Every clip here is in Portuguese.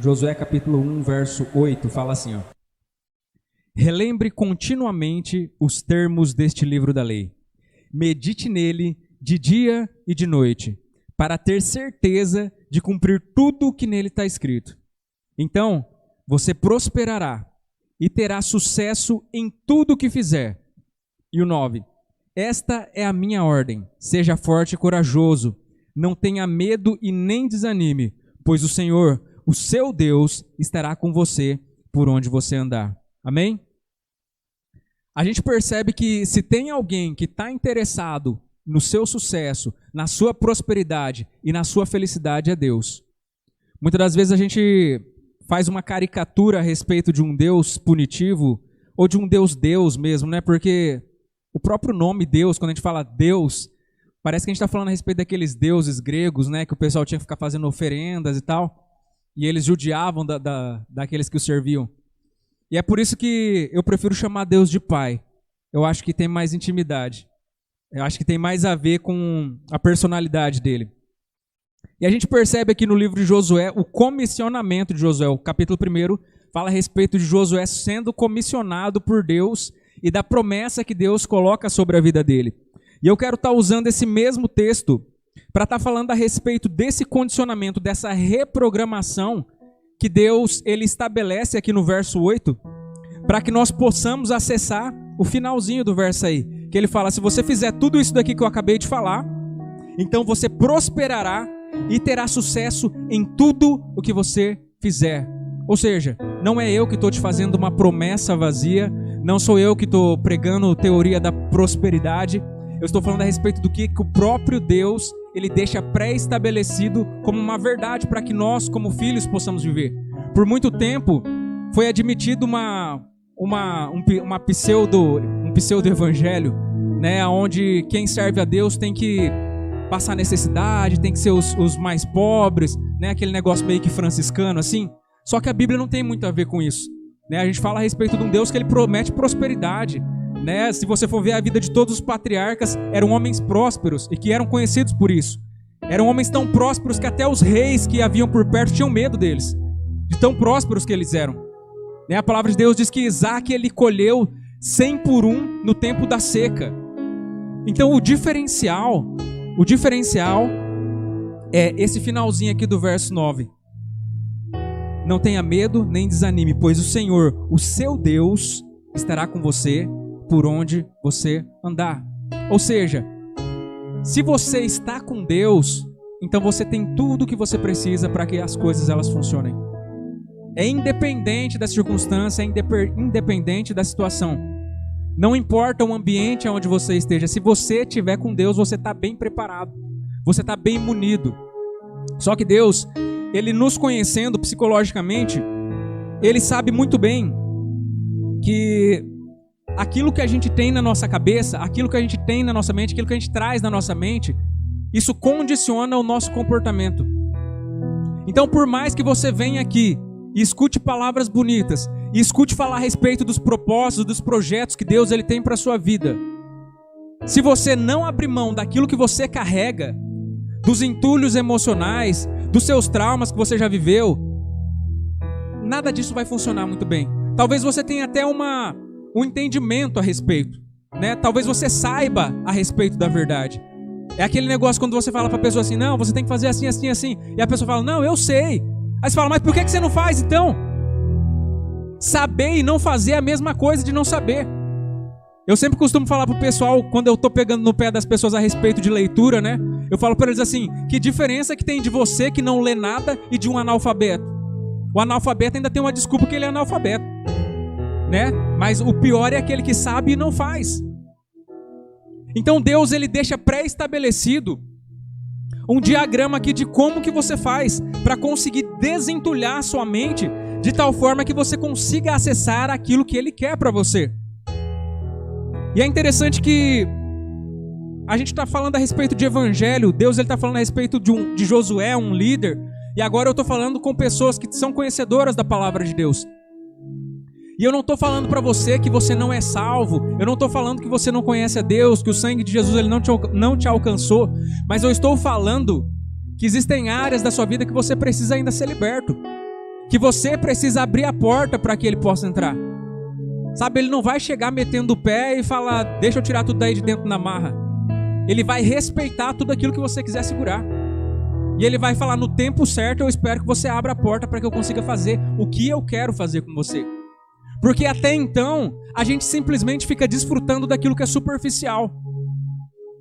Josué capítulo 1, verso 8, fala assim, ó. Relembre continuamente os termos deste livro da lei. Medite nele de dia e de noite, para ter certeza de cumprir tudo o que nele está escrito. Então, você prosperará e terá sucesso em tudo o que fizer. E o 9. Esta é a minha ordem. Seja forte e corajoso. Não tenha medo e nem desanime, pois o Senhor, o seu Deus, estará com você por onde você andar. Amém? A gente percebe que se tem alguém que está interessado no seu sucesso, na sua prosperidade e na sua felicidade, é Deus. Muitas das vezes a gente faz uma caricatura a respeito de um Deus punitivo ou de um Deus mesmo, né? Porque o próprio nome Deus, quando a gente fala Deus, parece que a gente está falando a respeito daqueles deuses gregos, né? Que o pessoal tinha que ficar fazendo oferendas e tal, e eles judiavam daqueles que o serviam. E é por isso que eu prefiro chamar Deus de Pai. Eu acho que tem mais intimidade. Eu acho que tem mais a ver com a personalidade dele. E a gente percebe aqui no livro de Josué o comissionamento de Josué. O capítulo 1 fala a respeito de Josué sendo comissionado por Deus e da promessa que Deus coloca sobre a vida dele. E eu quero estar usando esse mesmo texto para estar falando a respeito desse condicionamento, dessa reprogramação que Deus ele estabelece aqui no verso 8, para que nós possamos acessar o finalzinho do verso aí, que ele fala, se você fizer tudo isso daqui que eu acabei de falar, então você prosperará e terá sucesso em tudo o que você fizer. Ou seja, não é eu que estou te fazendo uma promessa vazia, não sou eu que estou pregando teoria da prosperidade, eu estou falando a respeito do que o próprio Deus ele deixa pré-estabelecido como uma verdade para que nós, como filhos, possamos viver. Por muito tempo, foi admitido um pseudo-evangelho, né, onde quem serve a Deus tem que passar necessidade, tem que ser os mais pobres, né, aquele negócio meio que franciscano, assim. Só que a Bíblia não tem muito a ver com isso, né? A gente fala a respeito de um Deus que ele promete prosperidade, né? Se você for ver a vida de todos os patriarcas, eram homens prósperos e que eram conhecidos por isso. Eram homens tão prósperos que até os reis que haviam por perto tinham medo deles, de tão prósperos que eles eram. Né? A palavra de Deus diz que Isaac ele colheu 100 por 1 no tempo da seca. Então o diferencial é esse finalzinho aqui do verso 9. Não tenha medo nem desanime, pois o Senhor, o seu Deus, estará com você por onde você andar. Ou seja, se você está com Deus, então você tem tudo o que você precisa para que as coisas elas funcionem. É independente da circunstância, é independente da situação. Não importa o ambiente onde você esteja, se você estiver com Deus, você está bem preparado, você está bem munido. Só que Deus, ele nos conhecendo psicologicamente, ele sabe muito bem que aquilo que a gente tem na nossa cabeça, aquilo que a gente tem na nossa mente, aquilo que a gente traz na nossa mente, isso condiciona o nosso comportamento. Então, por mais que você venha aqui e escute palavras bonitas, e escute falar a respeito dos propósitos, dos projetos que Deus ele tem para a sua vida, se você não abrir mão daquilo que você carrega, dos entulhos emocionais, dos seus traumas que você já viveu, nada disso vai funcionar muito bem. Talvez você tenha até um entendimento a respeito, né? Talvez você saiba a respeito da verdade. É aquele negócio quando você fala para a pessoa assim, não, você tem que fazer assim, assim, assim, e a pessoa fala, não, eu sei. Aí você fala, mas por que você não faz então? Saber e não fazer é a mesma coisa de não saber. Eu sempre costumo falar pro pessoal, quando eu tô pegando no pé das pessoas a respeito de leitura, né? Eu falo para eles assim, que diferença que tem de você que não lê nada e de um analfabeto? O analfabeto ainda tem uma desculpa que ele é analfabeto, né? Mas o pior é aquele que sabe e não faz. Então Deus ele deixa pré-estabelecido um diagrama aqui de como que você faz para conseguir desentulhar a sua mente de tal forma que você consiga acessar aquilo que Ele quer para você. E é interessante que a gente está falando a respeito de evangelho, Deus está falando a respeito de Josué, um líder, e agora eu estou falando com pessoas que são conhecedoras da palavra de Deus. E eu não estou falando para você que você não é salvo, eu não estou falando que você não conhece a Deus, que o sangue de Jesus ele não te alcançou, mas eu estou falando que existem áreas da sua vida que você precisa ainda ser liberto, que você precisa abrir a porta para que ele possa entrar. Sabe, ele não vai chegar metendo o pé e falar, deixa eu tirar tudo daí de dentro na marra. Ele vai respeitar tudo aquilo que você quiser segurar. E ele vai falar, no tempo certo eu espero que você abra a porta para que eu consiga fazer o que eu quero fazer com você. Porque até então, a gente simplesmente fica desfrutando daquilo que é superficial.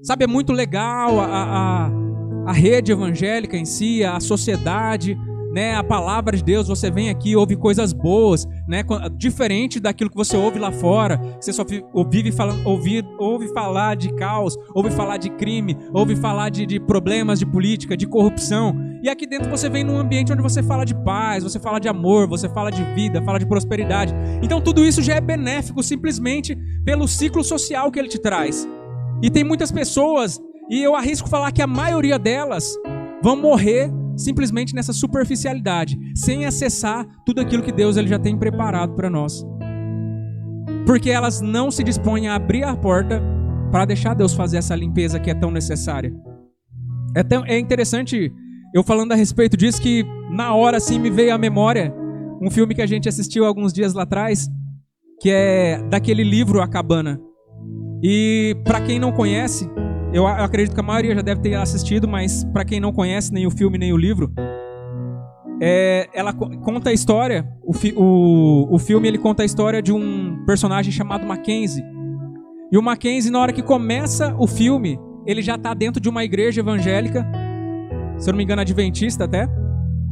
Sabe, é muito legal a rede evangélica em si, a sociedade, né, a palavra de Deus, você vem aqui, ouve coisas boas, né, diferente daquilo que você ouve lá fora, você só ouve falar de caos, ouve falar de crime, ouve falar de problemas de política, de corrupção, e aqui dentro você vem num ambiente onde você fala de paz, você fala de amor, você fala de vida, fala de prosperidade. Então tudo isso já é benéfico simplesmente pelo ciclo social que ele te traz. E tem muitas pessoas, e eu arrisco falar que a maioria delas vão morrer simplesmente nessa superficialidade, sem acessar tudo aquilo que Deus ele já tem preparado para nós. Porque elas não se dispõem a abrir a porta para deixar Deus fazer essa limpeza que é tão necessária. É interessante, eu falando a respeito disso, que na hora assim me veio à memória um filme que a gente assistiu alguns dias lá atrás, que é daquele livro A Cabana. E para quem não conhece, eu acredito que a maioria já deve ter assistido, mas para quem não conhece nem o filme nem o livro, ela conta a história, o filme ele conta a história de um personagem chamado Mackenzie. E o Mackenzie, na hora que começa o filme, ele já está dentro de uma igreja evangélica, se eu não me engano adventista até,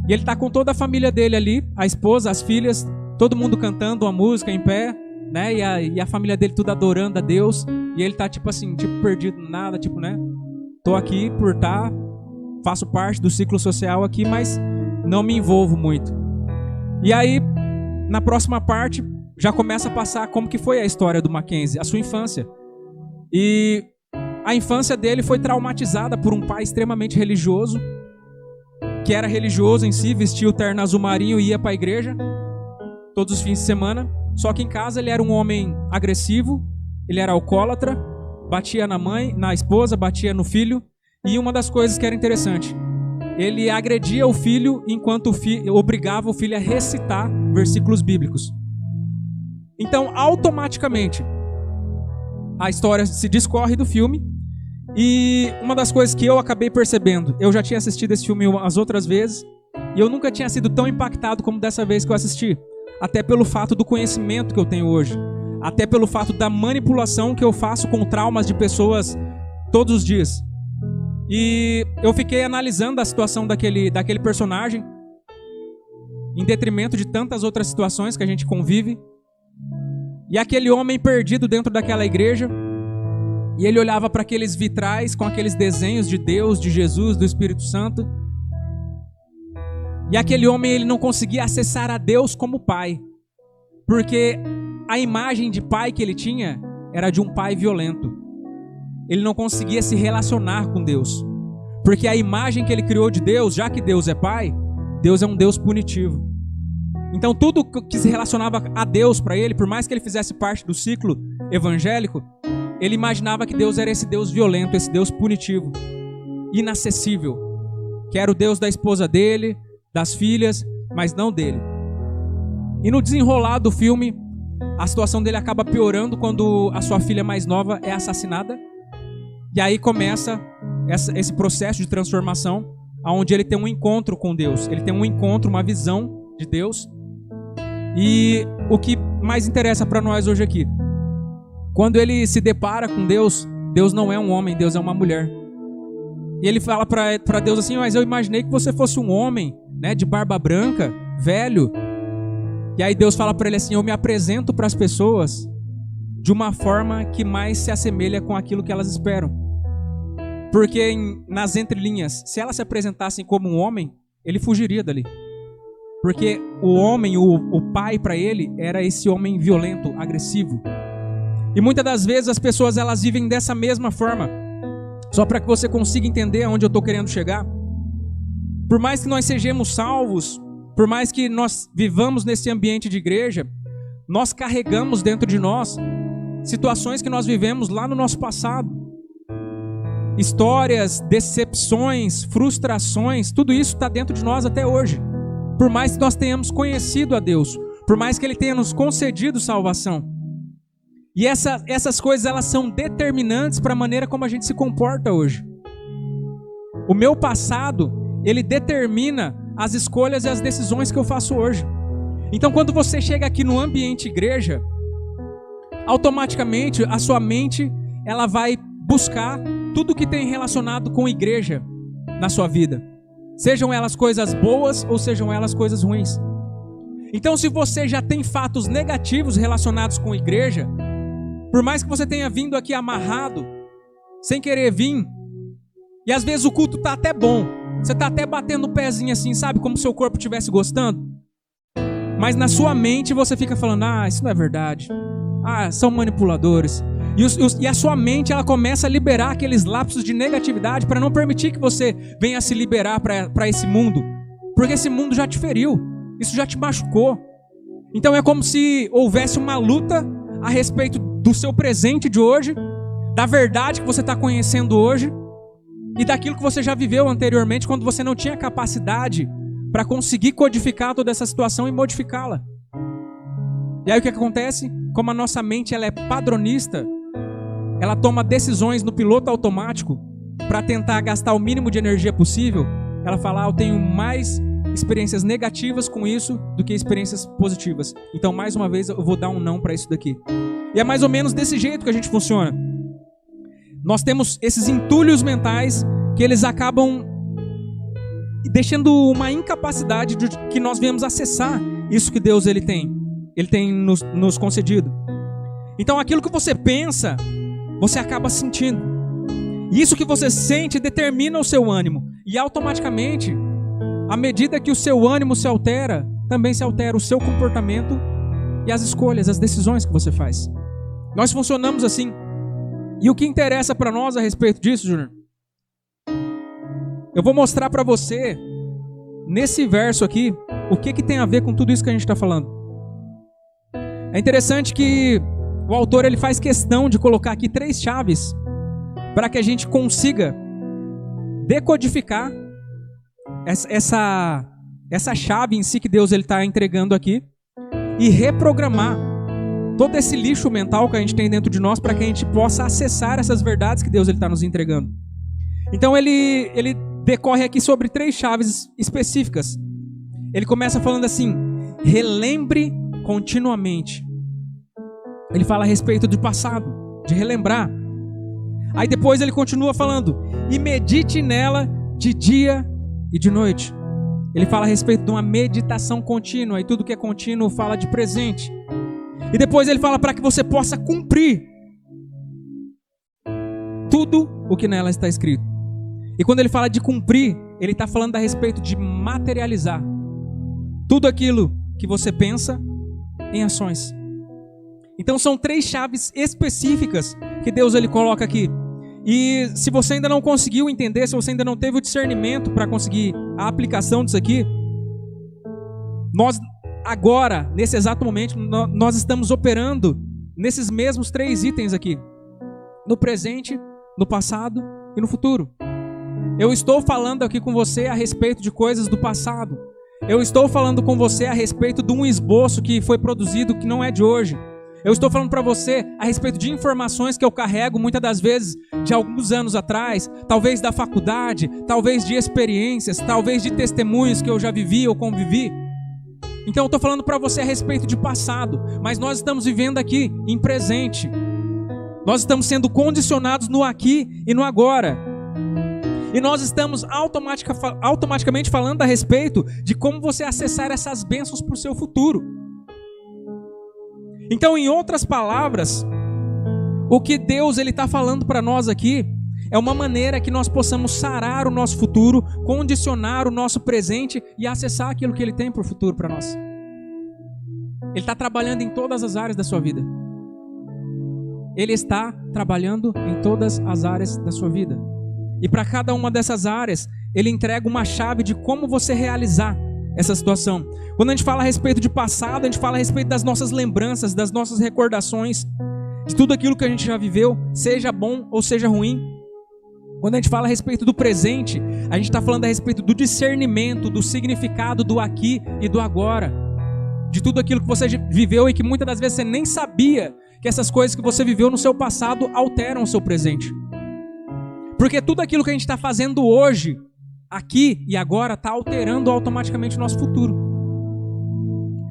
e ele está com toda a família dele ali, a esposa, as filhas, todo mundo cantando uma música em pé, né? E a família dele tudo adorando a Deus. E ele tá tipo assim, tipo perdido, nada, tipo, né? Tô aqui por faço parte do ciclo social aqui, mas não me envolvo muito. E aí, na próxima parte, já começa a passar como que foi a história do Mackenzie, a sua infância. E a infância dele foi traumatizada por um pai extremamente religioso, que era religioso em si, vestia o terno azul marinho e ia para a igreja todos os fins de semana. Só que em casa ele era um homem agressivo, ele era alcoólatra, batia na mãe, na esposa, batia no filho. E uma das coisas que era interessante, ele agredia o filho enquanto obrigava o filho a recitar versículos bíblicos. Então, automaticamente, a história se discorre do filme. E uma das coisas que eu acabei percebendo, eu já tinha assistido esse filme as outras vezes, e eu nunca tinha sido tão impactado como dessa vez que eu assisti. Até pelo fato do conhecimento que eu tenho hoje. Até pelo fato da manipulação que eu faço com traumas de pessoas todos os dias. E eu fiquei analisando a situação daquele personagem, em detrimento de tantas outras situações que a gente convive. E aquele homem perdido dentro daquela igreja, e ele olhava para aqueles vitrais com aqueles desenhos de Deus, de Jesus, do Espírito Santo. E aquele homem ele não conseguia acessar a Deus como pai, porque a imagem de pai que ele tinha era de um pai violento. Ele não conseguia se relacionar com Deus, porque a imagem que ele criou de Deus, já que Deus é pai, Deus é um Deus punitivo. Então tudo que se relacionava a Deus para ele, por mais que ele fizesse parte do ciclo evangélico, ele imaginava que Deus era esse Deus violento, esse Deus punitivo, inacessível, que era o Deus da esposa dele, das filhas, mas não dele. E no desenrolar do filme, a situação dele acaba piorando quando a sua filha mais nova é assassinada. E aí começa esse processo de transformação, onde ele tem um encontro com Deus. Ele tem um encontro, uma visão de Deus. E o que mais interessa para nós hoje aqui, quando ele se depara com Deus, Deus não é um homem, Deus é uma mulher. E ele fala para Deus assim, mas eu imaginei que você fosse um homem, né, de barba branca, velho. E aí Deus fala para ele assim, eu me apresento para as pessoas de uma forma que mais se assemelha com aquilo que elas esperam. Porque nas entrelinhas, se elas se apresentassem como um homem, ele fugiria dali. Porque o homem, o pai para ele, era esse homem violento, agressivo. E muitas das vezes as pessoas elas vivem dessa mesma forma. Só para que você consiga entender aonde eu estou querendo chegar. Por mais que nós sejamos salvos, por mais que nós vivamos nesse ambiente de igreja, nós carregamos dentro de nós situações que nós vivemos lá no nosso passado. Histórias, decepções, frustrações, tudo isso está dentro de nós até hoje. por mais que nós tenhamos conhecido a Deus, por mais que Ele tenha nos concedido salvação. E essas coisas, elas são determinantes para a maneira como a gente se comporta hoje. O meu passado, ele determina as escolhas e as decisões que eu faço hoje. Então, quando você chega aqui no ambiente igreja, automaticamente a sua mente, ela vai buscar tudo que tem relacionado com igreja na sua vida. Sejam elas coisas boas ou sejam elas coisas ruins. Então, se você já tem fatos negativos relacionados com igreja, por mais que você tenha vindo aqui amarrado, sem querer vir, e às vezes o culto está até bom, você está até batendo o pezinho assim, sabe, como se seu corpo estivesse gostando, mas na sua mente você fica falando, isso não é verdade, são manipuladores, e a sua mente, ela começa a liberar aqueles lapsos de negatividade para não permitir que você venha se liberar para esse mundo, porque esse mundo já te feriu, isso já te machucou. Então é como se houvesse uma luta a respeito do seu presente de hoje, da verdade que você está conhecendo hoje e daquilo que você já viveu anteriormente quando você não tinha capacidade para conseguir codificar toda essa situação e modificá-la. E aí o que acontece? Como a nossa mente, ela é padronista, ela toma decisões no piloto automático para tentar gastar o mínimo de energia possível. Ela fala, eu tenho mais experiências negativas com isso do que experiências positivas. Então, mais uma vez, eu vou dar um não para isso daqui. E é mais ou menos desse jeito que a gente funciona. Nós temos esses entulhos mentais que eles acabam deixando uma incapacidade de que nós venhamos acessar isso que Deus ele tem nos concedido. Então, aquilo que você pensa, você acaba sentindo. E isso que você sente determina o seu ânimo. E automaticamente, à medida que o seu ânimo se altera, também se altera o seu comportamento e as escolhas, as decisões que você faz. Nós funcionamos assim. E o que interessa para nós a respeito disso, Júnior? Eu vou mostrar para você, nesse verso aqui, o que tem a ver com tudo isso que a gente está falando. É interessante que o autor ele faz questão de colocar aqui 3 chaves para que a gente consiga decodificar essa chave em si que Deus está entregando aqui e reprogramar todo esse lixo mental que a gente tem dentro de nós para que a gente possa acessar essas verdades que Deus está nos entregando. Então ele decorre aqui sobre 3 chaves específicas. Ele começa falando assim: relembre continuamente. Ele fala a respeito do passado, de relembrar. Aí depois ele continua falando: e medite nela de dia e de noite. Ele fala a respeito de uma meditação contínua, e tudo que é contínuo fala de presente. E depois ele fala para que você possa cumprir tudo o que nela está escrito. E quando ele fala de cumprir, ele está falando a respeito de materializar tudo aquilo que você pensa em ações. Então são 3 chaves específicas que Deus ele coloca aqui. E se você ainda não conseguiu entender, se você ainda não teve o discernimento para conseguir a aplicação disso aqui, nós agora, nesse exato momento, nós estamos operando nesses mesmos 3 itens aqui. No presente, no passado e no futuro. Eu estou falando aqui com você a respeito de coisas do passado. Eu estou falando com você a respeito de um esboço que foi produzido que não é de hoje. Eu estou falando para você a respeito de informações que eu carrego muitas das vezes de alguns anos atrás, talvez da faculdade, talvez de experiências, talvez de testemunhos que eu já vivi ou convivi. Então eu estou falando para você a respeito de passado, mas nós estamos vivendo aqui em presente. Nós estamos sendo condicionados no aqui e no agora. E nós estamos automaticamente falando a respeito de como você acessar essas bênçãos para o seu futuro. Então, em outras palavras, o que Deus está falando para nós aqui é uma maneira que nós possamos sarar o nosso futuro, condicionar o nosso presente e acessar aquilo que Ele tem para o futuro para nós. Ele está trabalhando em todas as áreas da sua vida. Ele está trabalhando em todas as áreas da sua vida. E para cada uma dessas áreas, Ele entrega uma chave de como você realizar essa situação. Quando a gente fala a respeito de passado, a gente fala a respeito das nossas lembranças, das nossas recordações, de tudo aquilo que a gente já viveu, seja bom ou seja ruim. Quando a gente fala a respeito do presente, a gente está falando a respeito do discernimento, do significado do aqui e do agora. De tudo aquilo que você viveu e que muitas das vezes você nem sabia que essas coisas que você viveu no seu passado alteram o seu presente. Porque tudo aquilo que a gente está fazendo hoje, aqui e agora, está alterando automaticamente o nosso futuro.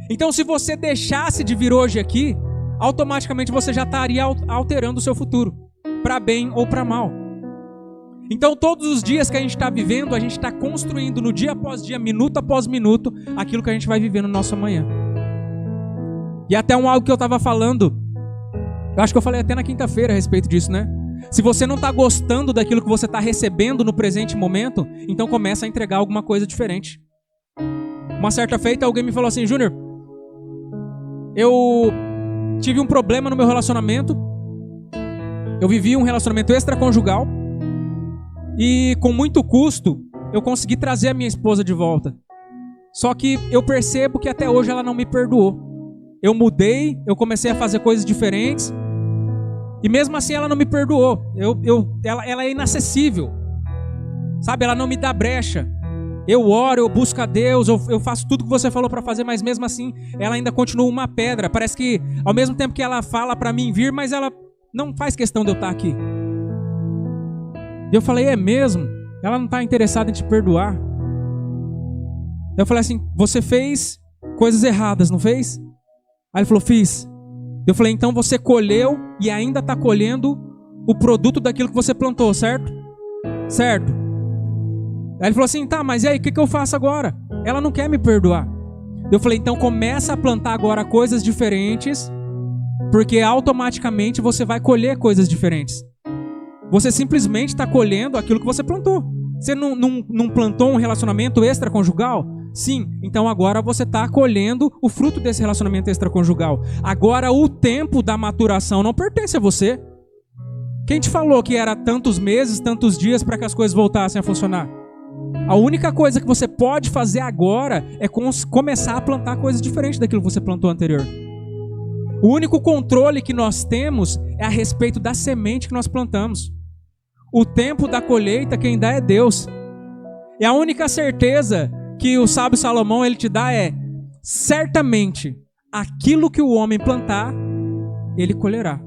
Então, se você deixasse de vir hoje aqui, automaticamente você já estaria alterando o seu futuro, para bem ou para mal. Então, todos os dias que a gente está vivendo, a gente está construindo no dia após dia, minuto após minuto, aquilo que a gente vai viver no nosso amanhã. E até algo que eu estava falando, eu acho que eu falei até na quinta-feira a respeito disso, né? Se você não está gostando daquilo que você está recebendo no presente momento, então começa a entregar alguma coisa diferente. Uma certa feita, alguém me falou assim: Júnior, eu tive um problema no meu relacionamento, eu vivi um relacionamento extraconjugal, e com muito custo, eu consegui trazer a minha esposa de volta. Só que eu percebo que até hoje ela não me perdoou. Eu mudei, eu comecei a fazer coisas diferentes, e mesmo assim ela não me perdoou. Ela é inacessível. Sabe, ela não me dá brecha. Eu oro, eu busco a Deus, eu faço tudo que você falou para fazer, mas mesmo assim ela ainda continua uma pedra. Parece que ao mesmo tempo que ela fala para mim vir, mas ela não faz questão de eu estar aqui. E eu falei: é mesmo? Ela não está interessada em te perdoar. Eu falei assim: você fez coisas erradas, não fez? Aí ele falou: fiz. Eu falei: então você colheu e ainda está colhendo o produto daquilo que você plantou, certo? Certo. Aí ele falou assim: tá, mas e aí, o que eu faço agora? Ela não quer me perdoar. Eu falei: então começa a plantar agora coisas diferentes, porque automaticamente você vai colher coisas diferentes. Você simplesmente está colhendo aquilo que você plantou. Você não plantou um relacionamento extraconjugal? Sim, então agora você está colhendo o fruto desse relacionamento extraconjugal. Agora o tempo da maturação não pertence a você. Quem te falou que era tantos meses, tantos dias para que as coisas voltassem a funcionar? A única coisa que você pode fazer agora é começar a plantar coisas diferentes daquilo que você plantou anterior. O único controle que nós temos é a respeito da semente que nós plantamos. O tempo da colheita quem dá é Deus. E a única certeza que o sábio Salomão ele te dá é: certamente aquilo que o homem plantar, ele colherá.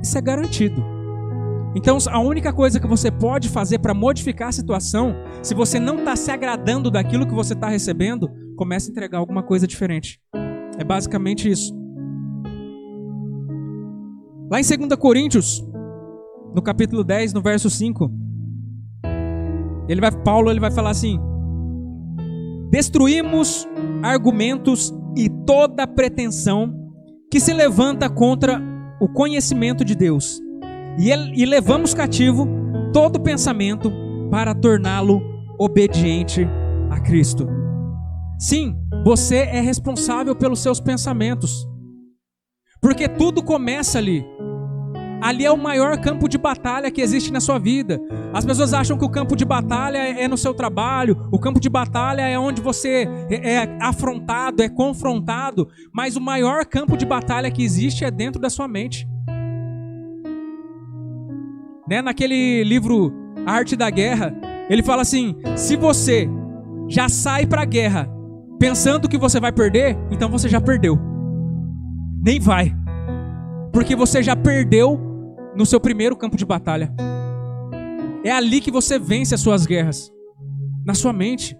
Isso é garantido. Então a única coisa que você pode fazer para modificar a situação, se você não está se agradando daquilo que você está recebendo, comece a entregar alguma coisa diferente. É basicamente isso. Lá em 2 Coríntios, no capítulo 10, no verso 5, Paulo vai falar assim: destruímos argumentos e toda pretensão que se levanta contra o conhecimento de Deus, e levamos cativo todo pensamento para torná-lo obediente a Cristo. Sim, você é responsável pelos seus pensamentos, porque tudo começa ali. Ali é o maior campo de batalha que existe na sua vida. As pessoas acham que o campo de batalha é no seu trabalho, o campo de batalha é onde você é afrontado, é confrontado, mas o maior campo de batalha que existe é dentro da sua mente. Né? Naquele livro A Arte da Guerra, ele fala assim: se você já sai para a guerra pensando que você vai perder, então você já perdeu. Nem vai. Porque você já perdeu no seu primeiro campo de batalha. É ali que você vence as suas guerras, na sua mente.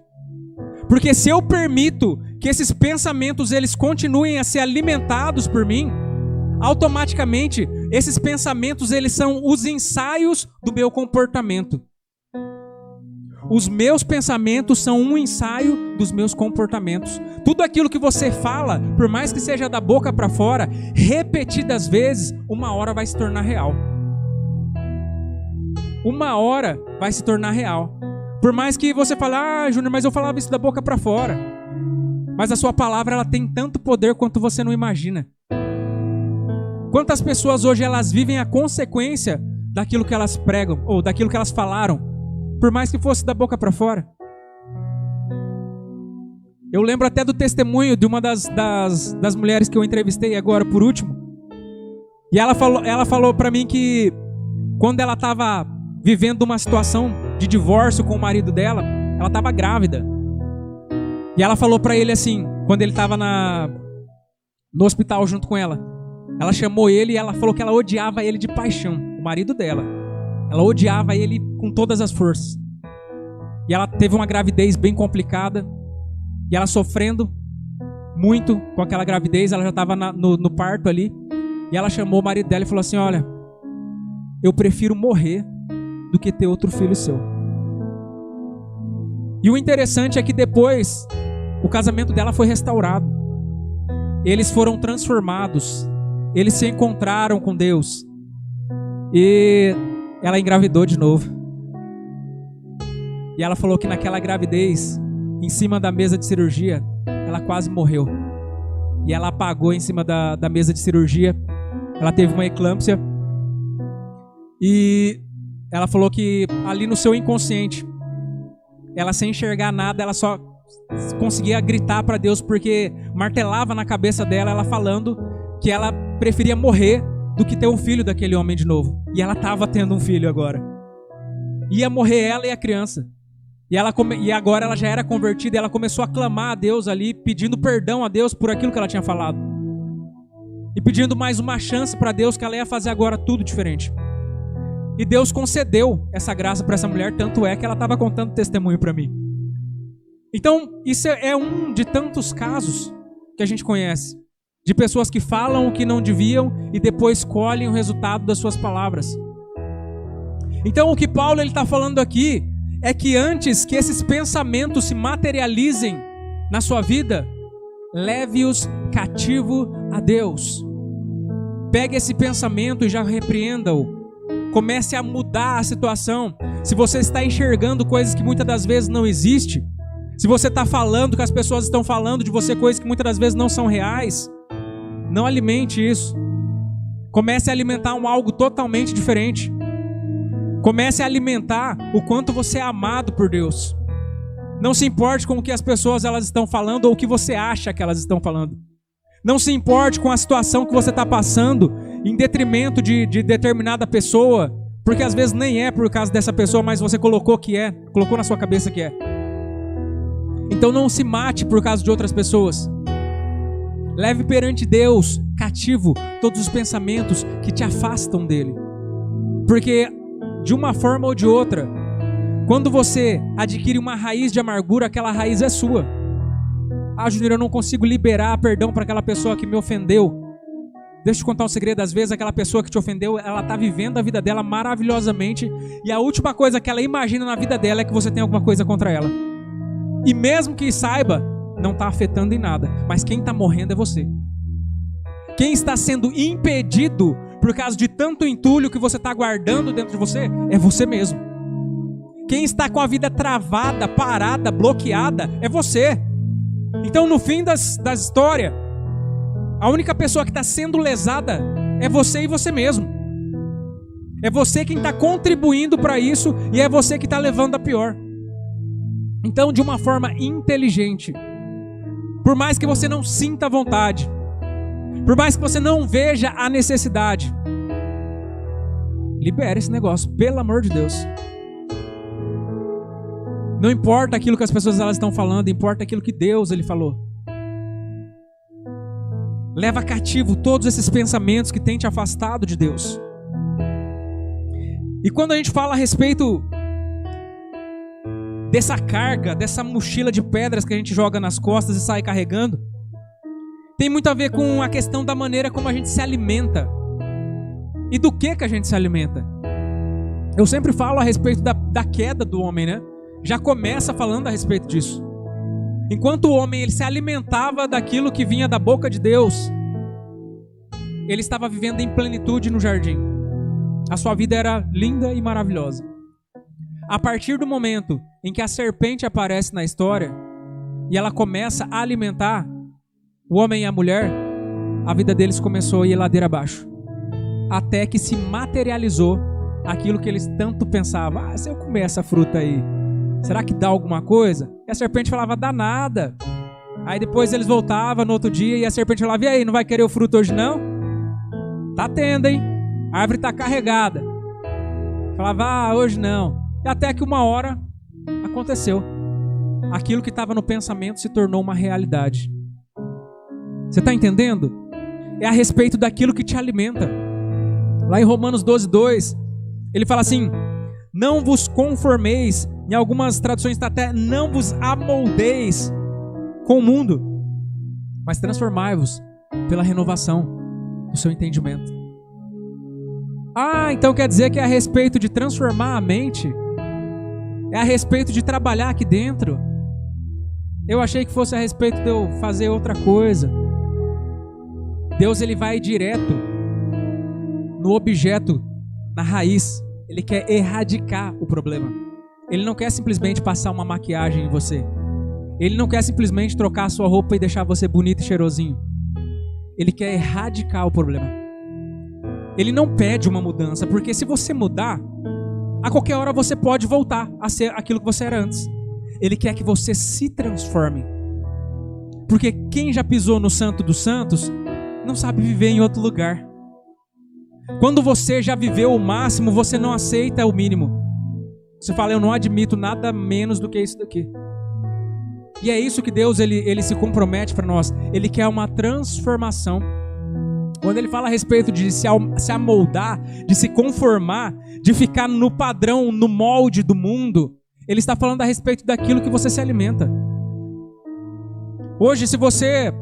Porque se eu permito que esses pensamentos eles continuem a ser alimentados por mim, automaticamente esses pensamentos eles são os ensaios do meu comportamento. Os meus pensamentos são um ensaio dos meus comportamentos. Tudo aquilo que você fala, por mais que seja da boca para fora, repetidas vezes, uma hora vai se tornar real. Uma hora vai se tornar real. Por mais que você fale: ah, Júnior, mas eu falava isso da boca para fora. Mas a sua palavra ela tem tanto poder quanto você não imagina. Quantas pessoas hoje elas vivem a consequência daquilo que elas pregam, ou daquilo que elas falaram, por mais que fosse da boca para fora. Eu lembro até do testemunho de uma das mulheres que eu entrevistei agora por último. E ela falou para mim que quando ela estava vivendo uma situação de divórcio com o marido dela. Ela estava grávida. E ela falou para ele assim, quando ele estava no hospital junto com ela. Ela chamou ele e ela falou que ela odiava ele de paixão, o marido dela. Ela odiava ele com todas as forças. E ela teve uma gravidez bem complicada. E ela sofrendo muito com aquela gravidez. Ela já estava no parto ali. E ela chamou o marido dela e falou assim: olha, eu prefiro morrer do que ter outro filho seu. E o interessante é que depois o casamento dela foi restaurado. Eles foram transformados. Eles se encontraram com Deus. E ela engravidou de novo. E ela falou que naquela gravidez, em cima da mesa de cirurgia, ela quase morreu. E ela apagou em cima da mesa de cirurgia. Ela teve uma eclâmpsia. E ela falou que ali no seu inconsciente, ela sem enxergar nada, ela só conseguia gritar para Deus, porque martelava na cabeça dela, ela falando que ela preferia morrer do que ter um filho daquele homem de novo. E ela estava tendo um filho agora. Ia morrer ela e a criança. E agora ela já era convertida, e ela começou a clamar a Deus ali, pedindo perdão a Deus por aquilo que ela tinha falado. E pedindo mais uma chance para Deus, que ela ia fazer agora tudo diferente. E Deus concedeu essa graça para essa mulher, tanto é que ela estava contando testemunho para mim. Então, isso é um de tantos casos que a gente conhece. De pessoas que falam o que não deviam e depois colhem o resultado das suas palavras. Então, o que Paulo está falando aqui é que antes que esses pensamentos se materializem na sua vida, leve-os cativo a Deus. Pegue esse pensamento e já repreenda-o. Comece a mudar a situação. Se você está enxergando coisas que muitas das vezes não existem, se você está falando que as pessoas estão falando de você coisas que muitas das vezes não são reais, não alimente isso. Comece a alimentar algo totalmente diferente. Comece a alimentar o quanto você é amado por Deus. Não se importe com o que as pessoas elas estão falando ou o que você acha que elas estão falando. Não se importe com a situação que você está passando em detrimento de determinada pessoa, porque às vezes nem é por causa dessa pessoa, mas você colocou na sua cabeça que é. Então não se mate por causa de outras pessoas. Leve perante Deus cativo todos os pensamentos que te afastam dele. Porque de uma forma ou de outra, quando você adquire uma raiz de amargura, aquela raiz é sua. Ah, Júnior, eu não consigo liberar perdão para aquela pessoa que me ofendeu. Deixa eu te contar um segredo. Às vezes aquela pessoa que te ofendeu, ela está vivendo a vida dela maravilhosamente, e a última coisa que ela imagina na vida dela é que você tem alguma coisa contra ela. E mesmo que saiba, não está afetando em nada. Mas quem está morrendo é você. Quem está sendo impedido por causa de tanto entulho que você está guardando dentro de você é você mesmo. Quem está com a vida travada, parada, bloqueada é você. Então no fim das histórias, a única pessoa que está sendo lesada é você e você mesmo. É você quem está contribuindo para isso, e é você que está levando a pior. Então, de uma forma inteligente, por mais que você não sinta vontade, por mais que você não veja a necessidade, libere esse negócio, pelo amor de Deus. Não importa aquilo que as pessoas elas estão falando, importa aquilo que Deus ele falou. Leva cativo todos esses pensamentos que têm te afastado de Deus. E quando a gente fala a respeito dessa carga, dessa mochila de pedras que a gente joga nas costas e sai carregando, tem muito a ver com a questão da maneira como a gente se alimenta. E do que a gente se alimenta. Eu sempre falo a respeito da queda do homem, né? Já começa falando a respeito disso. Enquanto o homem ele se alimentava daquilo que vinha da boca de Deus, ele estava vivendo em plenitude no jardim. A sua vida era linda e maravilhosa. A partir do momento em que a serpente aparece na história e ela começa a alimentar o homem e a mulher, a vida deles começou a ir ladeira abaixo. Até que se materializou aquilo que eles tanto pensavam. Ah, se eu comer essa fruta aí, será que dá alguma coisa? E a serpente falava, dá nada. Aí depois eles voltavam no outro dia e a serpente falava, e aí, não vai querer o fruto hoje não? Tá tendo, hein? A árvore tá carregada. Falava, hoje não. E até que uma hora aconteceu. Aquilo que estava no pensamento se tornou uma realidade. Você está entendendo? É a respeito daquilo que te alimenta. Lá em Romanos 12:2, ele fala assim: não vos conformeis, em algumas traduções está até, não vos amoldeis com o mundo, mas transformai-vos pela renovação do seu entendimento. Então quer dizer que é a respeito de transformar a mente? É a respeito de trabalhar aqui dentro? Eu achei que fosse a respeito de eu fazer outra coisa. Deus, ele vai direto no objeto, na raiz. Ele quer erradicar o problema. Ele não quer simplesmente passar uma maquiagem em você. Ele não quer simplesmente trocar a sua roupa e deixar você bonito e cheirosinho. Ele quer erradicar o problema. Ele não pede uma mudança, porque se você mudar, a qualquer hora você pode voltar a ser aquilo que você era antes. Ele quer que você se transforme. Porque quem já pisou no Santo dos Santos não sabe viver em outro lugar. Quando você já viveu o máximo, você não aceita o mínimo. Você fala, eu não admito nada menos do que isso daqui. E é isso que Deus ele se compromete para nós. Ele quer uma transformação. Quando ele fala a respeito de se amoldar, de se conformar, de ficar no padrão, no molde do mundo, ele está falando a respeito daquilo que você se alimenta. Hoje, se você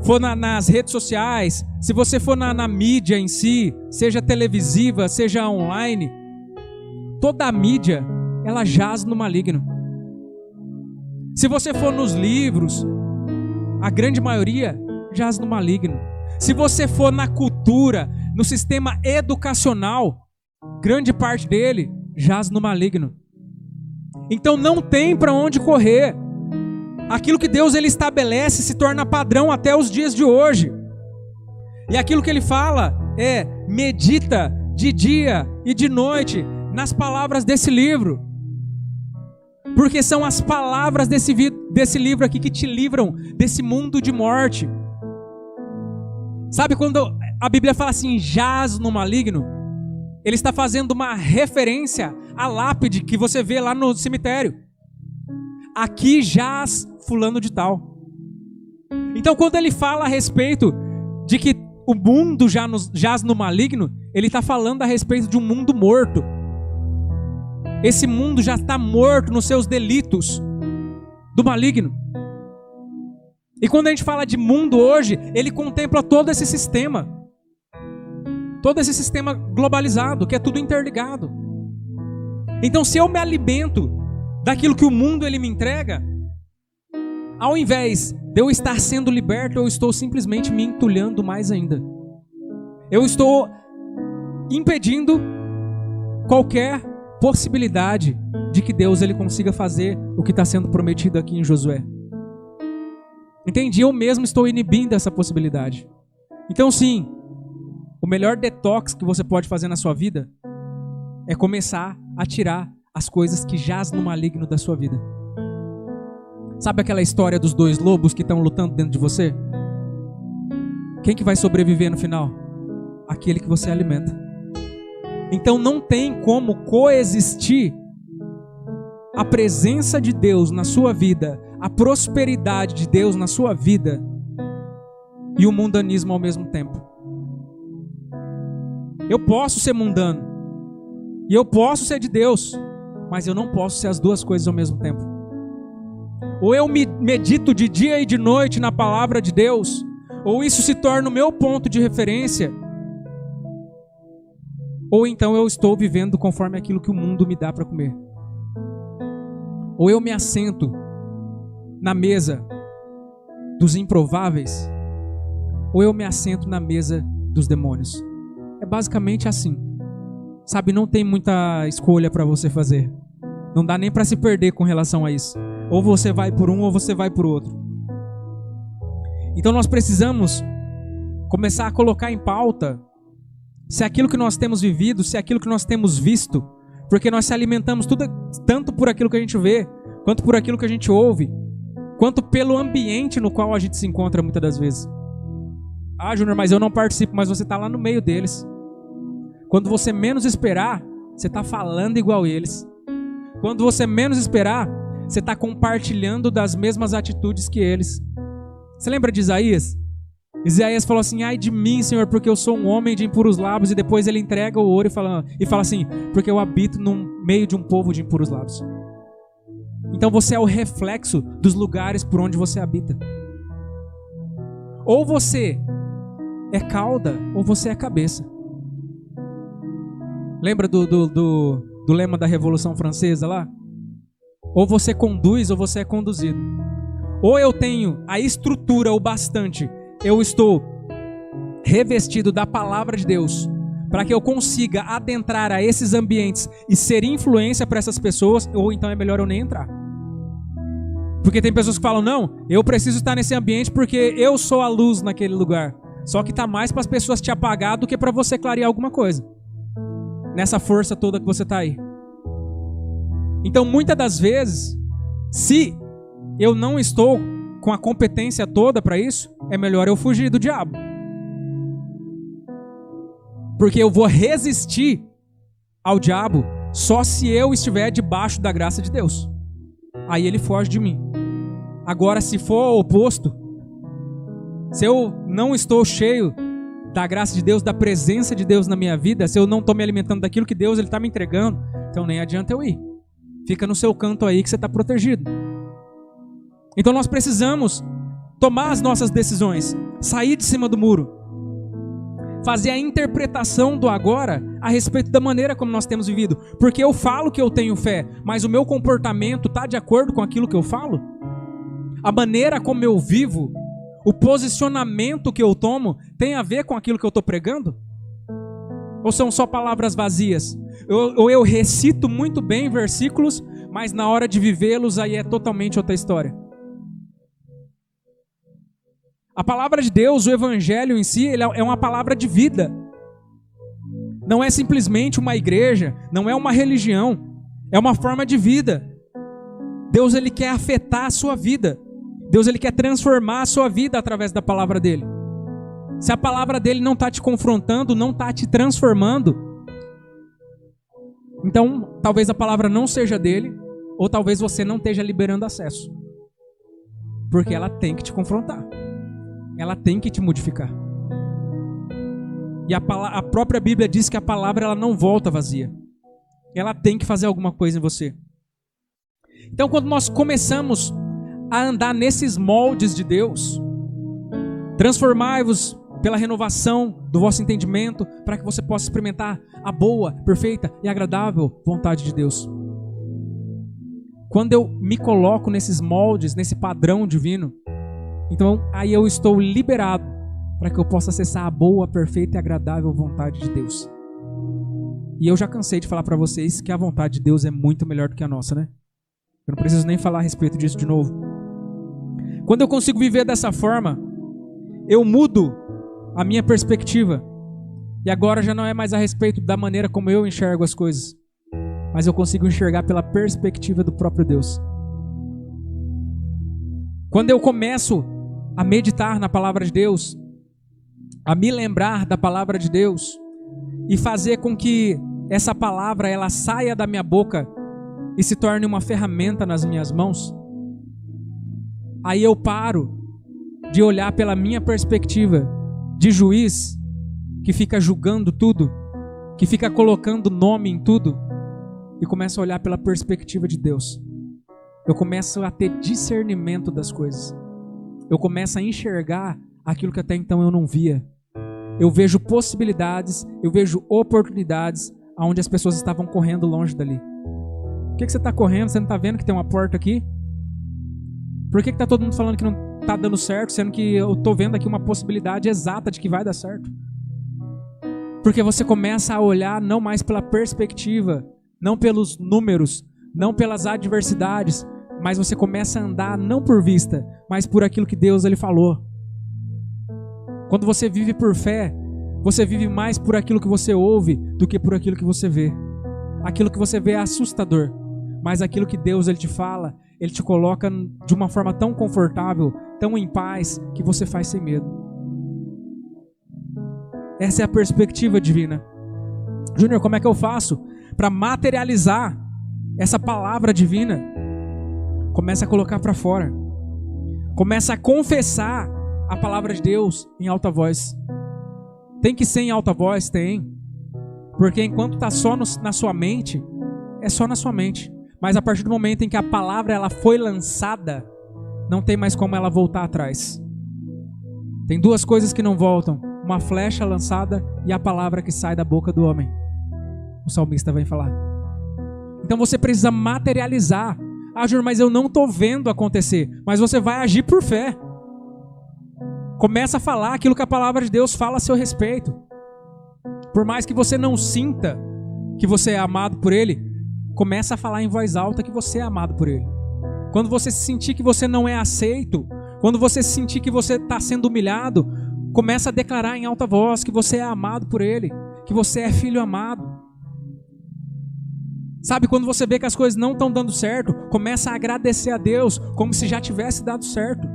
for nas redes sociais, se você for na mídia em si, seja televisiva, seja online, toda a mídia, ela jaz no maligno. Se você for nos livros, a grande maioria jaz no maligno. Se você for na cultura, no sistema educacional, grande parte dele jaz no maligno. Então não tem para onde correr. Aquilo que Deus ele estabelece se torna padrão até os dias de hoje. E aquilo que ele fala é: medita de dia e de noite nas palavras desse livro. Porque são as palavras desse livro aqui que te livram desse mundo de morte. Sabe quando a Bíblia fala assim, jaz no maligno? Ele está fazendo uma referência à lápide que você vê lá no cemitério. Aqui jaz fulano de tal. Então quando ele fala a respeito de que o mundo jaz no maligno, ele está falando a respeito de um mundo morto. Esse mundo já está morto nos seus delitos do maligno. E quando a gente fala de mundo hoje, ele contempla todo esse sistema. Todo esse sistema globalizado, que é tudo interligado. Então se eu me alimento daquilo que o mundo ele me entrega, ao invés de eu estar sendo liberto, eu estou simplesmente me entulhando mais ainda. Eu estou impedindo qualquer possibilidade de que Deus ele consiga fazer o que está sendo prometido aqui em Josué. Entendi? Eu mesmo estou inibindo essa possibilidade. Então sim, o melhor detox que você pode fazer na sua vida é começar a tirar as coisas que jaz no maligno da sua vida. Sabe aquela história dos dois lobos que estão lutando dentro de você? Quem que vai sobreviver no final? Aquele que você alimenta. Então não tem como coexistir a presença de Deus na sua vida, a prosperidade de Deus na sua vida e o mundanismo ao mesmo tempo. Eu posso ser mundano e eu posso ser de Deus, mas eu não posso ser as duas coisas ao mesmo tempo. Ou eu medito de dia e de noite na palavra de Deus, ou isso se torna o meu ponto de referência, ou então eu estou vivendo conforme aquilo que o mundo me dá para comer. Ou eu me assento na mesa dos improváveis, ou eu me assento na mesa dos demônios. É basicamente assim. Sabe, não tem muita escolha para você fazer. Não dá nem para se perder com relação a isso. Ou você vai por um ou você vai por outro. Então nós precisamos começar a colocar em pauta se aquilo que nós temos vivido, se aquilo que nós temos visto, porque nós se alimentamos tanto por aquilo que a gente vê, quanto por aquilo que a gente ouve, quanto pelo ambiente no qual a gente se encontra muitas das vezes. Ah, Júnior, mas eu não participo, mas você está lá no meio deles. Quando você menos esperar, você está falando igual eles. Quando você menos esperar, você está compartilhando das mesmas atitudes que eles. Você lembra de Isaías? Isaías falou assim: ai de mim, Senhor, porque eu sou um homem de impuros lábios. E depois ele entrega o ouro e fala assim: porque eu habito no meio de um povo de impuros lábios. Então você é o reflexo dos lugares por onde você habita. Ou você é cauda, ou você é cabeça. Lembra do lema da Revolução Francesa lá? Ou você conduz, ou você é conduzido. Ou eu tenho a estrutura o bastante, eu estou revestido da palavra de Deus, para que eu consiga adentrar a esses ambientes e ser influência para essas pessoas, ou então é melhor eu nem entrar. Porque tem pessoas que falam: não, eu preciso estar nesse ambiente porque eu sou a luz naquele lugar. Só que está mais para as pessoas te apagar do que para você clarear alguma coisa. Nessa força toda que você está aí. Então, muitas das vezes, se eu não estou com a competência toda para isso, é melhor eu fugir do diabo. Porque eu vou resistir ao diabo só se eu estiver debaixo da graça de Deus. Aí ele foge de mim. Agora, se for o oposto, se eu não estou cheio da graça de Deus, da presença de Deus na minha vida, se eu não estou me alimentando daquilo que Deus está me entregando, então nem adianta eu ir. Fica no seu canto aí que você está protegido. Então nós precisamos tomar as nossas decisões, sair de cima do muro, fazer a interpretação do agora a respeito da maneira como nós temos vivido. Porque eu falo que eu tenho fé, mas o meu comportamento está de acordo com aquilo que eu falo? A maneira como eu vivo, o posicionamento que eu tomo, tem a ver com aquilo que eu estou pregando? Ou são só palavras vazias? Ou eu recito muito bem versículos, mas na hora de vivê-los aí é totalmente outra história. A palavra de Deus, o evangelho em si, ele é uma palavra de vida. Não é simplesmente uma igreja, não é uma religião, é uma forma de vida. Deus, ele quer afetar a sua vida. Deus, ele quer transformar a sua vida através da palavra dele. Se a palavra dele não está te confrontando, não está te transformando, então talvez a palavra não seja dele, ou talvez você não esteja liberando acesso. Porque ela tem que te confrontar. Ela tem que te modificar. E a própria Bíblia diz que a palavra ela não volta vazia. Ela tem que fazer alguma coisa em você. Então, quando nós começamos a andar nesses moldes de Deus, transformai-vos pela renovação do vosso entendimento, para que você possa experimentar a boa, perfeita e agradável vontade de Deus. Quando eu me coloco nesses moldes, nesse padrão divino, então aí eu estou liberado para que eu possa acessar a boa, perfeita e agradável vontade de Deus. E eu já cansei de falar para vocês que a vontade de Deus é muito melhor do que a nossa, né? Eu não preciso nem falar a respeito disso de novo. Quando eu consigo viver dessa forma, eu mudo a minha perspectiva. E agora já não é mais a respeito da maneira como eu enxergo as coisas, mas eu consigo enxergar pela perspectiva do próprio Deus. Quando eu começo a meditar na palavra de Deus, a me lembrar da palavra de Deus e fazer com que essa palavra ela saia da minha boca e se torne uma ferramenta nas minhas mãos, aí eu paro de olhar pela minha perspectiva de juiz que fica julgando tudo, que fica colocando nome em tudo, e começo a olhar pela perspectiva de Deus. Eu começo a ter discernimento das coisas. Eu começo a enxergar aquilo que até então eu não via. Eu vejo possibilidades, eu vejo oportunidades onde as pessoas estavam correndo longe dali. Por que você está correndo? Você não está vendo que tem uma porta aqui? Por que está todo mundo falando que não está dando certo, sendo que eu estou vendo aqui uma possibilidade exata de que vai dar certo? Porque você começa a olhar não mais pela perspectiva, não pelos números, não pelas adversidades, mas você começa a andar não por vista, mas por aquilo que Deus ele falou. Quando você vive por fé, você vive mais por aquilo que você ouve do que por aquilo que você vê. Aquilo que você vê é assustador, mas aquilo que Deus ele te fala, ele te coloca de uma forma tão confortável, tão em paz, que você faz sem medo. Essa é a perspectiva divina. Júnior, como é que eu faço para materializar essa palavra divina, começa a colocar para fora. Começa a confessar a palavra de Deus em alta voz. Tem que ser em alta voz? Tem. Porque enquanto está só na sua mente, é só na sua mente. Mas a partir do momento em que a palavra ela foi lançada, não tem mais como ela voltar atrás. Tem duas coisas que não voltam: uma flecha lançada e a palavra que sai da boca do homem. O salmista vai falar. Então você precisa materializar. Ah, Júnior, mas eu não estou vendo acontecer. Mas você vai agir por fé. Começa a falar aquilo que a palavra de Deus fala a seu respeito. Por mais que você não sinta que você é amado por Ele, começa a falar em voz alta que você é amado por Ele. Quando você sentir que você não é aceito, quando você sentir que você está sendo humilhado, começa a declarar em alta voz que você é amado por Ele, que você é filho amado. Sabe, quando você vê que as coisas não estão dando certo, começa a agradecer a Deus como se já tivesse dado certo.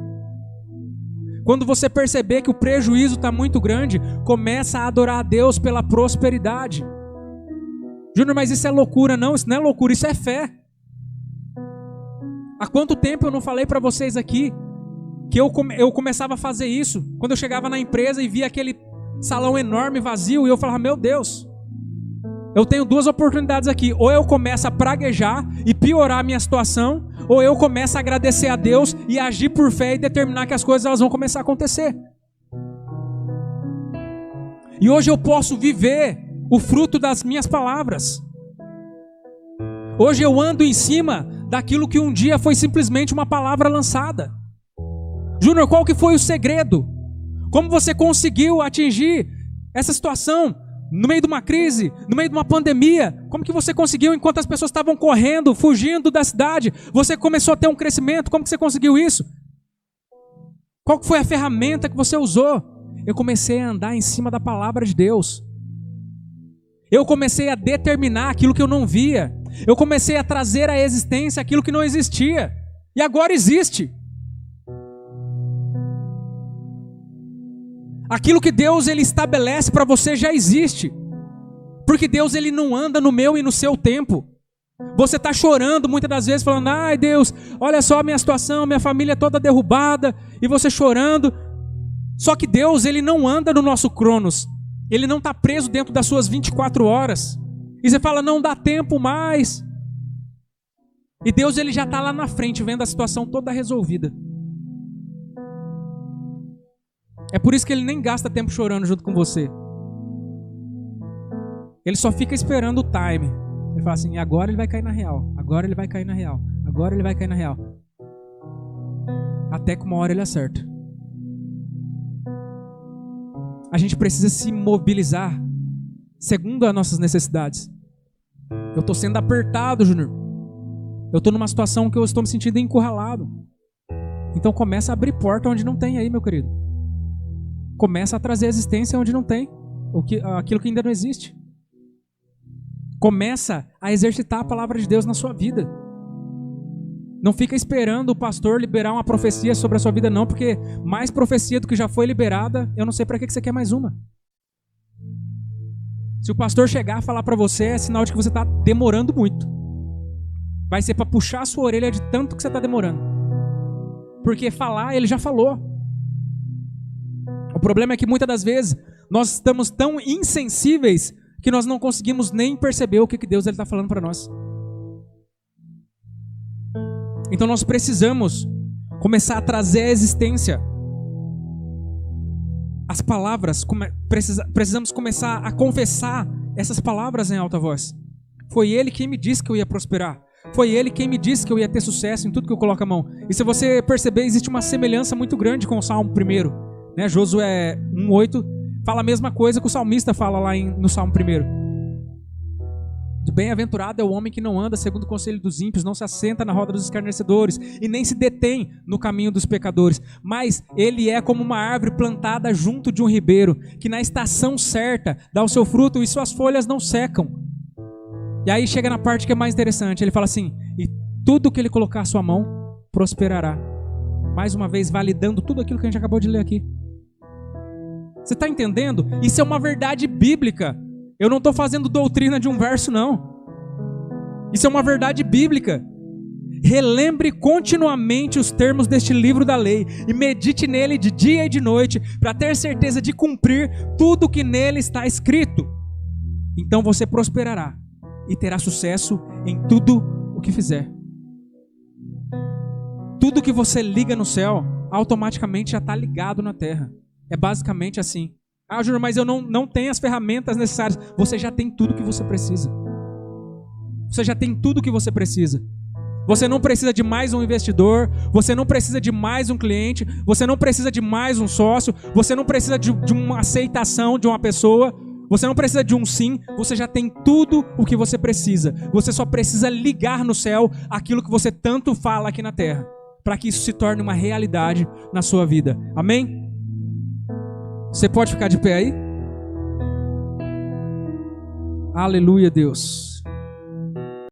Quando você perceber que o prejuízo está muito grande, começa a adorar a Deus pela prosperidade. Júnior, mas isso é loucura. Não, isso não é loucura, isso é fé. Há quanto tempo eu não falei para vocês aqui que eu começava a fazer isso? Quando eu chegava na empresa e via aquele salão enorme vazio, e eu falava, meu Deus, eu tenho duas oportunidades aqui: ou eu começo a praguejar e piorar a minha situação, ou eu começo a agradecer a Deus e agir por fé e determinar que as coisas elas vão começar a acontecer. E hoje eu posso viver o fruto das minhas palavras. Hoje eu ando em cima daquilo que um dia foi simplesmente uma palavra lançada. Júnior, qual que foi o segredo? Como você conseguiu atingir essa situação? No meio de uma crise, no meio de uma pandemia, como que você conseguiu, enquanto as pessoas estavam correndo, fugindo da cidade, você começou a ter um crescimento? Como que você conseguiu isso? Qual que foi a ferramenta que você usou? Eu comecei a andar em cima da palavra de Deus. Eu comecei a determinar aquilo que eu não via. Eu comecei a trazer à existência aquilo que não existia. E agora existe. Aquilo que Deus ele estabelece para você já existe. Porque Deus ele não anda no meu e no seu tempo. Você está chorando muitas das vezes, falando, ai Deus, olha só a minha situação, minha família toda derrubada, e você chorando. Só que Deus ele não anda no nosso cronos. Ele não está preso dentro das suas 24 horas. E você fala, não dá tempo mais. E Deus ele já está lá na frente, vendo a situação toda resolvida. É por isso que Ele nem gasta tempo chorando junto com você. Ele só fica esperando o time. Ele fala assim, agora ele vai cair na real. Agora ele vai cair na real. Agora ele vai cair na real. Até que uma hora ele acerta. A gente precisa se mobilizar segundo as nossas necessidades. Eu estou sendo apertado, Júnior. Eu estou numa situação que eu estou me sentindo encurralado. Então começa a abrir porta onde não tem aí, meu querido. Começa a trazer existência onde não tem, aquilo que ainda não existe. Começa a exercitar a palavra de Deus na sua vida. Não fica esperando o pastor liberar uma profecia sobre a sua vida, não, porque mais profecia do que já foi liberada, eu não sei para que você quer mais uma. Se o pastor chegar a falar para você, é sinal de que você está demorando muito. Vai ser para puxar a sua orelha de tanto que você está demorando. Porque falar, ele já falou. O problema é que muitas das vezes nós estamos tão insensíveis que nós não conseguimos nem perceber o que Deus está falando para nós. Então nós precisamos começar a trazer à existência as palavras, precisamos começar a confessar essas palavras em alta voz. Foi Ele quem me disse que eu ia prosperar. Foi Ele quem me disse que eu ia ter sucesso em tudo que eu coloco a mão. E se você perceber, existe uma semelhança muito grande com o Salmo 1. Josué 1:8 fala a mesma coisa que o salmista fala lá no Salmo 1. Bem-aventurado é o homem que não anda segundo o conselho dos ímpios, não se assenta na roda dos escarnecedores e nem se detém no caminho dos pecadores, mas ele é como uma árvore plantada junto de um ribeiro, que na estação certa dá o seu fruto e suas folhas não secam. E aí chega na parte que é mais interessante, ele fala assim, e tudo que ele colocar a sua mão prosperará. Mais uma vez validando tudo aquilo que a gente acabou de ler aqui. Você está entendendo? Isso é uma verdade bíblica. Eu não estou fazendo doutrina de um verso, não. Isso é uma verdade bíblica. Relembre continuamente os termos deste livro da lei e medite nele de dia e de noite, para ter certeza de cumprir tudo que nele está escrito. Então você prosperará e terá sucesso em tudo o que fizer. Tudo que você liga no céu, automaticamente já está ligado na terra. É basicamente assim. Ah, Júnior, mas eu não tenho as ferramentas necessárias. Você já tem tudo que você precisa. Você já tem tudo que você precisa. Você não precisa de mais um investidor, você não precisa de mais um cliente, você não precisa de mais um sócio, você não precisa de uma aceitação de uma pessoa, você não precisa de um sim, você já tem tudo o que você precisa. Você só precisa ligar no céu aquilo que você tanto fala aqui na terra, para que isso se torne uma realidade na sua vida. Amém? Você pode ficar de pé aí? Aleluia, Deus.